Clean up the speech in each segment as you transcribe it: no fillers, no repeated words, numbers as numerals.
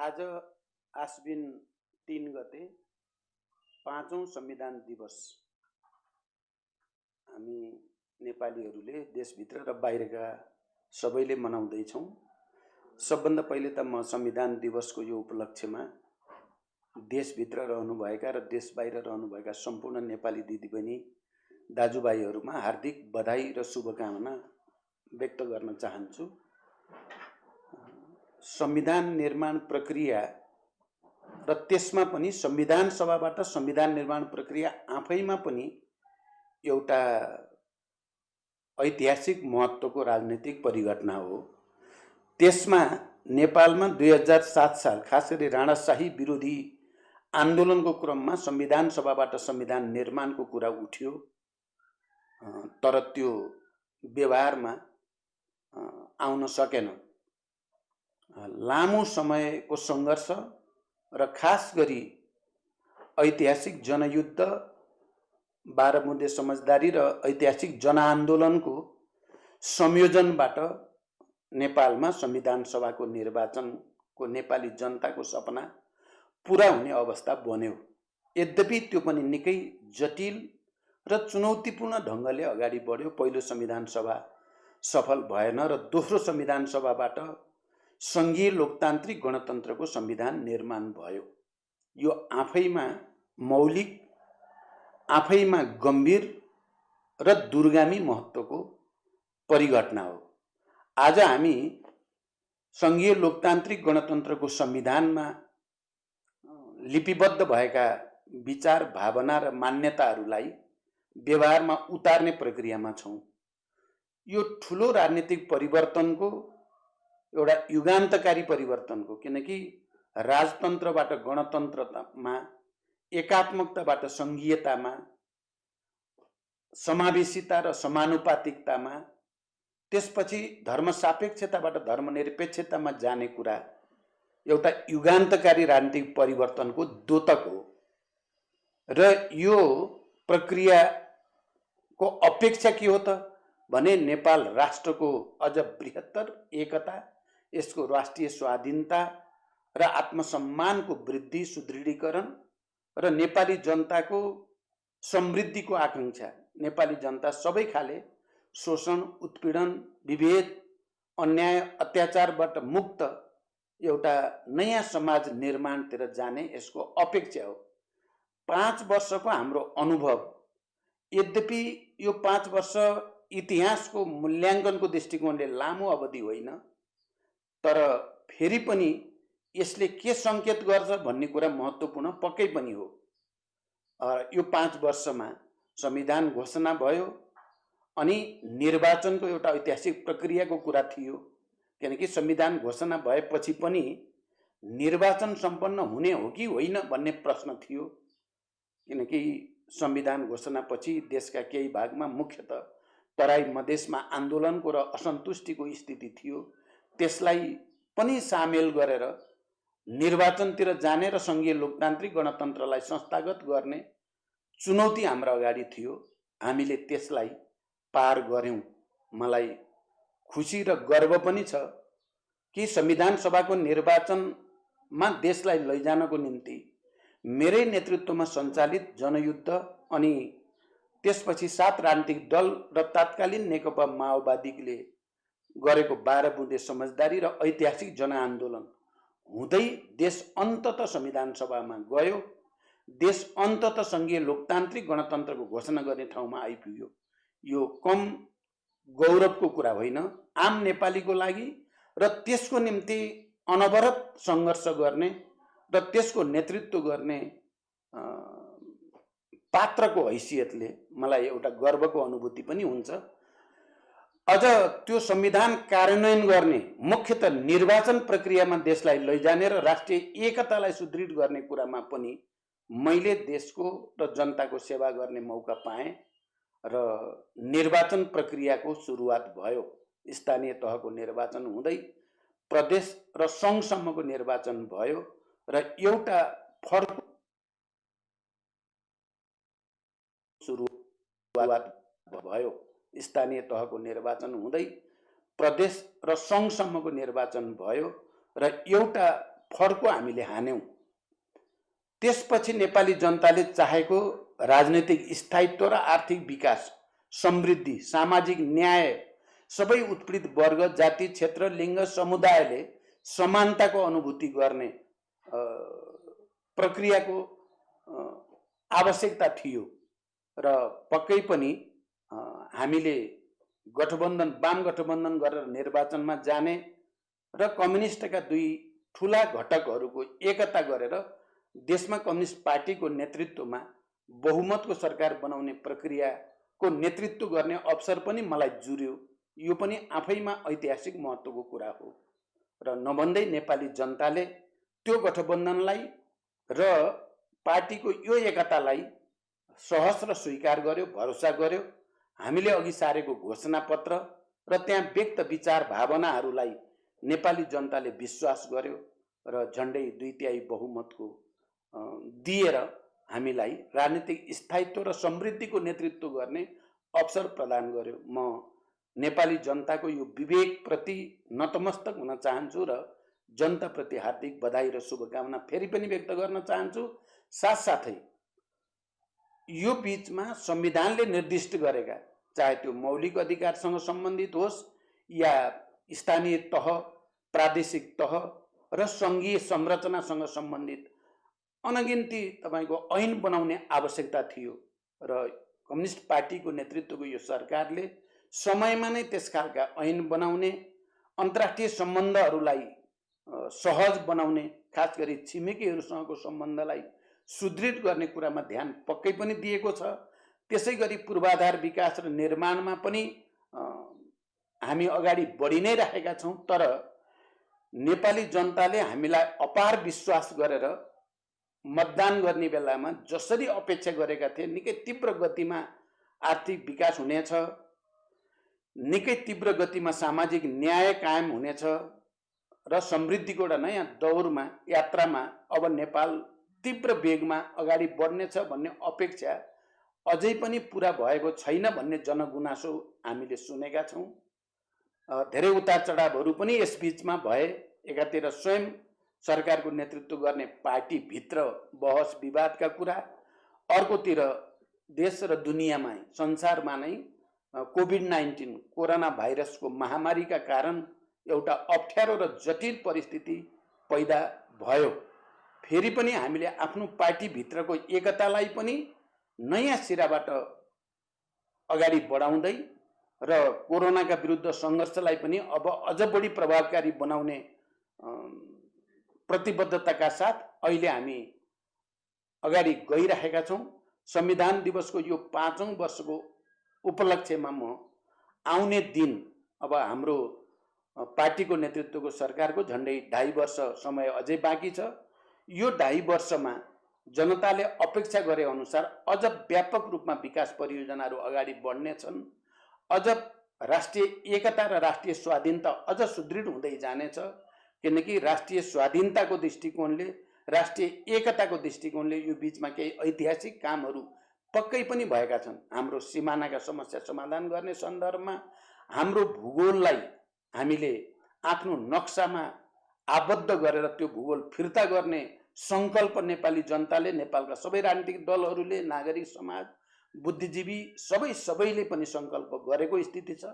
आज आश्विन 3 गते 5औं संविधान दिवस हामी नेपालीहरूले देशभित्र र बाहिरका सबैले मनाउँदैछौँ। सबभन्दा पहिले त म संविधान दिवसको यो उपलक्ष्यमा देशभित्र रहनुभएका र देश बाहिर रहनुभएका सम्पूर्ण नेपाली दिदीबहिनी दाजुभाइहरूमा हार्दिक बधाई र शुभकामना व्यक्त गर्न चाहन्छु। संविधान निर्माण प्रक्रिया र त्यसमा पनि संविधान सभाबाट संविधान निर्माण प्रक्रिया आफैमा पनि एउटा ऐतिहासिक महत्त्वको राजनीतिक परिघटना हो। त्यसमा नेपालमा 2007 साल खास गरी राणाशाही विरोधी आन्दोलनको क्रममा संविधान सभाबाट संविधान निर्माणको कुरा उठ्यो, तर त्यो व्यवहारमा आउन सकेन। लामो समयको सङ्घर्ष र खास गरी ऐतिहासिक जनयुद्ध, 12 मुद्दे समझदारी र ऐतिहासिक जनआन्दोलनको संयोजनबाट नेपालमा संविधान सभाको निर्वाचनको नेपाली जनताको सपना पुरा हुने अवस्था बन्यो। यद्यपि त्यो पनि निकै जटिल र चुनौतीपूर्ण ढङ्गले अगाडि बढ्यो। पहिलो संविधान सभा सफल भएन र दोस्रो संविधान सभाबाट सङ्घीय लोकतान्त्रिक गणतन्त्रको संविधान निर्माण भयो। यो आफैमा मौलिक, आफैमा गम्भीर र दूरगामी महत्त्वको परिघटना हो। आज हामी सङ्घीय लोकतान्त्रिक गणतन्त्रको संविधानमा लिपिबद्ध भएका विचार, भावना र मान्यताहरूलाई व्यवहारमा उतार्ने प्रक्रियामा छौँ। यो ठुलो राजनीतिक परिवर्तनको एउटा युगान्तकारी परिवर्तनको, किनकि राजतन्त्रबाट गणतन्त्रमा, एकात्मकताबाट सङ्घीयतामा, समावेशिता र समानुपातिकतामा, त्यसपछि धर्मसापेक्षताबाट धर्मनिरपेक्षतामा जाने कुरा एउटा युगान्तकारी राजनीतिक परिवर्तनको द्योतक हो। र यो प्रक्रियाको अपेक्षा के हो त भने नेपाल राष्ट्रको अझ बृहत्तर एकता, यसको राष्ट्रिय स्वाधीनता र आत्मसम्मानको वृद्धि, सुदृढीकरण र नेपाली जनताको समृद्धिको आकांक्षा। नेपाली जनता सबै खाले शोषण, उत्पीडन, विभेद, अन्याय, अत्याचारबाट मुक्त एउटा नयाँ समाज निर्माणतिर जाने यसको अपेक्षा हो। 5 वर्षको हाम्रो अनुभव, यद्यपि यो 5 वर्ष इतिहासको मूल्याङ्कनको दृष्टिकोणले लामो अवधि होइन, तर फेरि पनि यसले के सङ्केत गर्छ भन्ने कुरा महत्त्वपूर्ण पक्कै पनि हो। यो 5 वर्षमा संविधान घोषणा भयो, अनि निर्वाचनको एउटा ऐतिहासिक प्रक्रियाको कुरा थियो, किनकि संविधान घोषणा भएपछि पनि निर्वाचन सम्पन्न हुने हो कि होइन भन्ने प्रश्न थियो। किनकि संविधान घोषणापछि देशका केही भागमा, मुख्यतः तराई मधेसमा आन्दोलनको र असन्तुष्टिको स्थिति थियो। त्यसलाई पनि सामेल गरेर निर्वाचनतिर जाने र सङ्घीय लोकतान्त्रिक गणतन्त्रलाई संस्थागत गर्ने चुनौती हाम्रो अगाडि थियो। हामीले त्यसलाई पार गर्यौँ। मलाई खुसी र गर्व पनि छ कि संविधान सभाको निर्वाचनमा देशलाई लैजानको निम्ति मेरै नेतृत्वमा सञ्चालित जनयुद्ध अनि त्यसपछि 7 राजनीतिक दल र तत्कालीन नेकपा माओवादीले गरेको 12 बुँदे समझदारी र ऐतिहासिक जनआन्दोलन हुँदै देश अन्ततः संविधान सभामा गयो। देश अन्ततः सङ्घीय लोकतान्त्रिक गणतन्त्रको घोषणा गर्ने ठाउँमा आइपुग्यो। यो कम गौरवको कुरा होइन आम नेपालीको लागि, र त्यसको निम्ति अनवरत सङ्घर्ष गर्ने र त्यसको नेतृत्व गर्ने पात्रको हैसियतले मलाई एउटा गर्वको अनुभूति पनि हुन्छ। अझ त्यो संविधान कार्यान्वयन गर्ने, मुख्यतः निर्वाचन प्रक्रियामा देशलाई लैजाने र राष्ट्रिय एकतालाई सुदृढ गर्ने कुरामा पनि मैले देशको र जनताको सेवा गर्ने मौका पाएँ र निर्वाचन प्रक्रियाको सुरुवात भयो। स्थानीय तहको निर्वाचन हुँदै प्रदेश र सङ्घसम्मको निर्वाचन भयो र एउटा फरक सुरुवात भयो। स्थानीय तहको निर्वाचन हुँदै प्रदेश र सङ्घसम्मको निर्वाचन भयो र एउटा फड्को हामीले हान्यौँ। त्यसपछि नेपाली जनताले चाहेको राजनैतिक स्थायित्व र आर्थिक विकास, समृद्धि, सामाजिक न्याय, सबै उत्पीडित वर्ग, जाति, क्षेत्र, लिङ्ग, समुदायले समानताको अनुभूति गर्ने प्रक्रियाको आवश्यकता थियो र पक्कै पनि हामीले गठबन्धन, वाम गठबन्धन गरेर निर्वाचनमा जाने र कम्युनिस्टका दुई ठुला घटकहरूको एकता गरेर देशमा कम्युनिस्ट पार्टीको नेतृत्वमा बहुमतको सरकार बनाउने प्रक्रियाको नेतृत्व गर्ने अवसर पनि मलाई जुर्यो। यो पनि आफैमा ऐतिहासिक महत्त्वको कुरा हो र नभन्दै नेपाली जनताले त्यो गठबन्धनलाई र पार्टीको यो एकतालाई सहस्र स्वीकार गर्यो, भरोसा गर्यो। हामीले अघि सारेको घोषणापत्र र त्यहाँ व्यक्त विचार भावनाहरूलाई नेपाली जनताले विश्वास गर्यो र झन्डै 2/3 बहुमतको दिएर हामीलाई राजनीतिक स्थायित्व र समृद्धिको नेतृत्व गर्ने अवसर प्रदान गर्यो। म नेपाली जनताको यो विवेकप्रति नतमस्तक हुन चाहन्छु र जनताप्रति हार्दिक बधाई र शुभकामना फेरि पनि व्यक्त गर्न चाहन्छु। साथसाथै यो बीचमा संविधानले निर्दिष्ट गरेका, चाहे त्यो मौलिक अधिकारसँग सम्बन्धित होस् या स्थानीय तह, प्रादेशिक तह र सङ्घीय संरचनासँग सम्बन्धित अनगिन्ती तपाईको ऐन बनाउने आवश्यकता थियो र कम्युनिस्ट पार्टीको नेतृत्वको यो सरकारले समयमा नै त्यस खालका ऐन बनाउने, अन्तर्राष्ट्रिय सम्बन्धहरूलाई सहज बनाउने, खास गरी छिमेकीहरूसँगको सम्बन्धलाई सुदृढ गर्ने कुरामा ध्यान पक्कै पनि दिएको छ। त्यसै गरी पूर्वाधार विकास र निर्माणमा पनि हामी अगाडि बढी नै राखेका छौँ। तर नेपाली जनताले हामीलाई अपार विश्वास गरेर मतदान गर्ने बेलामा जसरी अपेक्षा गरेका थिए, निकै तीव्र गतिमा आर्थिक विकास हुनेछ, निकै तीव्र गतिमा सामाजिक न्याय कायम हुनेछ र समृद्धिको एउटा नयाँ दौरमा, यात्रामा अब नेपाल तीव्र वेगमा अगाडि बढ्नेछ भन्ने अपेक्षा अझै पनि पुरा भएको छैन भन्ने जनगुनासो हामीले सुनेका छौँ। धेरै उतार चढावहरू पनि यस बीचमा भए। एकातिर स्वयं सरकारको नेतृत्व गर्ने पार्टीभित्र बहस विवादका कुरा, अर्कोतिर देश र दुनियाँमा, संसारमा नै कोभिड-19 कोरोना भाइरसको महामारीका कारण एउटा अप्ठ्यारो र जटिल परिस्थिति पैदा भयो। फेरि पनि हामीले आफ्नो पार्टीभित्रको एकतालाई पनि नयाँ सिराबाट अगाडि बढाउँदै र कोरोनाका विरुद्ध सङ्घर्षलाई पनि अब अझ बढी प्रभावकारी बनाउने प्रतिबद्धताका साथ अहिले हामी अगाडि गइरहेका छौँ। संविधान दिवसको यो 5औं वर्षको उपलक्ष्यमा म आउने दिन, अब हाम्रो पार्टीको नेतृत्वको सरकारको झन्डै 2.5 वर्ष समय अझै बाँकी छ। यो 2.5 वर्षमा जनताले अपेक्षा गरे अनुसार अझ व्यापक रूपमा विकास परियोजनाहरू अगाडि बढ्नेछन्। अझ राष्ट्रिय एकता र राष्ट्रिय स्वाधीनता अझ सुदृढ हुँदै जानेछ, किनकि राष्ट्रिय स्वाधीनताको दृष्टिकोणले, राष्ट्रिय एकताको दृष्टिकोणले यो बीचमा केही ऐतिहासिक कामहरू पक्कै पनि भएका छन्। हाम्रो सिमानाका समस्या समाधान गर्ने सन्दर्भमा हाम्रो भूगोललाई हामीले आफ्नो नक्सामा आबद्ध गरेर त्यो भूगोल फिर्ता गर्ने सङ्कल्प नेपाली जनताले, नेपालका सबै राजनीतिक दलहरूले, नागरिक समाज, बुद्धिजीवी सबैले पनि सङ्कल्प गरेको स्थिति छ।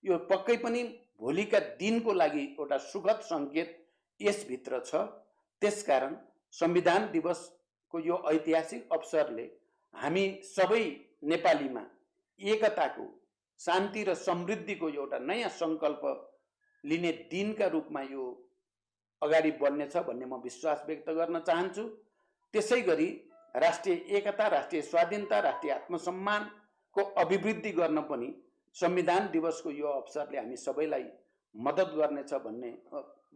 यो पक्कै पनि भोलिका दिनको लागि एउटा सुखद सङ्केत यसभित्र छ। त्यसकारण संविधान दिवसको यो ऐतिहासिक अवसरले हामी सबै नेपालीमा एकताको, शान्ति र समृद्धिको एउटा नयाँ सङ्कल्प लिने दिनका रूपमा यो अगाडि बढ्नेछ भन्ने म विश्वास व्यक्त गर्न चाहन्छु। त्यसै गरी राष्ट्रिय एकता, राष्ट्रिय स्वाधीनता, राष्ट्रिय आत्मसम्मानको अभिवृद्धि गर्न पनि संविधान दिवसको यो अवसरले हामी सबैलाई मद्दत गर्नेछ भन्ने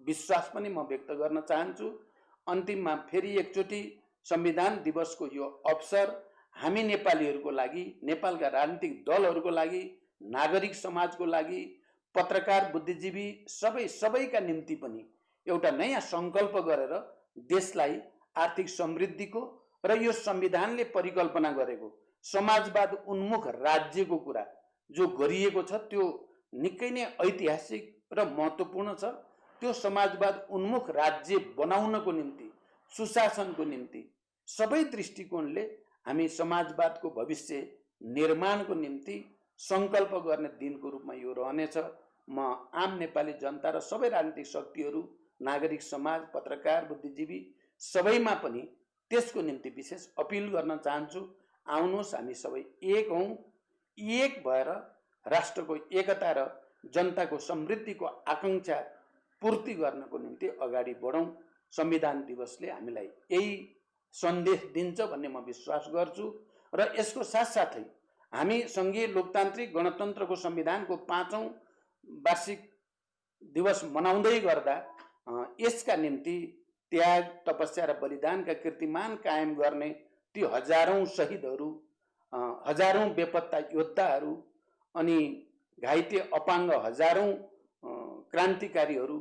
विश्वास पनि म व्यक्त गर्न चाहन्छु। अन्तिममा फेरि एकचोटि संविधान दिवसको यो अवसर हामी नेपालीहरूको लागि, नेपालका राजनीतिक दलहरूको लागि, नागरिक समाजको लागि, पत्रकार, बुद्धिजीवी सबैका निम्ति पनि एउटा नयाँ सङ्कल्प गरेर देशलाई आर्थिक समृद्धिको र यो संविधानले परिकल्पना गरेको समाजवाद उन्मुख राज्यको कुरा जो गरिएको छ त्यो निकै नै ऐतिहासिक र महत्त्वपूर्ण छ त्यो समाजवाद उन्मुख राज्य बनाउनको निम्ति, सुशासनको निम्ति सबै दृष्टिकोणले हामी समाजवादको भविष्य निर्माणको निम्ति सङ्कल्प गर्ने दिनको रूपमा यो रहनेछ। म आम नेपाली जनता र सबै राजनीतिक शक्तिहरू, नागरिक समाज, पत्रकार, बुद्धिजीवी सबैमा पनि त्यसको निम्ति विशेष अपिल गर्न चाहन्छु। आउनुहोस्, हामी सबै एक हौँ, एक भएर राष्ट्रको एकता र जनताको समृद्धिको आकांक्षा पूर्ति गर्नको निम्ति अगाडि बढौँ। संविधान दिवसले हामीलाई यही सन्देश दिन्छ भन्ने म विश्वास गर्छु। र यसको साथसाथै हामी सङ्घीय लोकतान्त्रिक गणतन्त्रको संविधानको 5औं वार्षिक दिवस मनाउँदै गर्दा यसका निम्ति त्याग, तपस्या र बलिदानका कीर्तिमान कायम गर्ने ती हजारौं शहीदहरू, हजारौं बेपत्ता योद्धाहरू अनि घाइते अपाङ्ग हजारौं क्रान्तिकारीहरू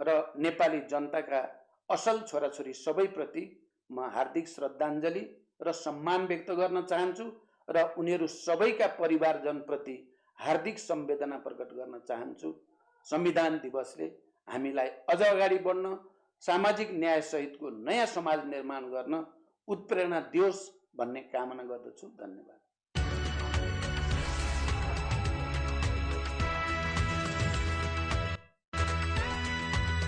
र नेपाली जनताका असल छोराछोरी सबैप्रति म हार्दिक श्रद्धाञ्जली र सम्मान व्यक्त गर्न चाहन्छु र उनीहरू सबैका परिवारजनप्रति हार्दिक संवेदना प्रकट गर्न चाहन्छु। संविधान दिवसले हामीलाई अझ अगाडि बढ्न, सामाजिक न्याय सहितको नयाँ समाज निर्माण गर्न उत्प्रेरणा दियोस् भन्ने कामना गर्दछु। धन्यवाद।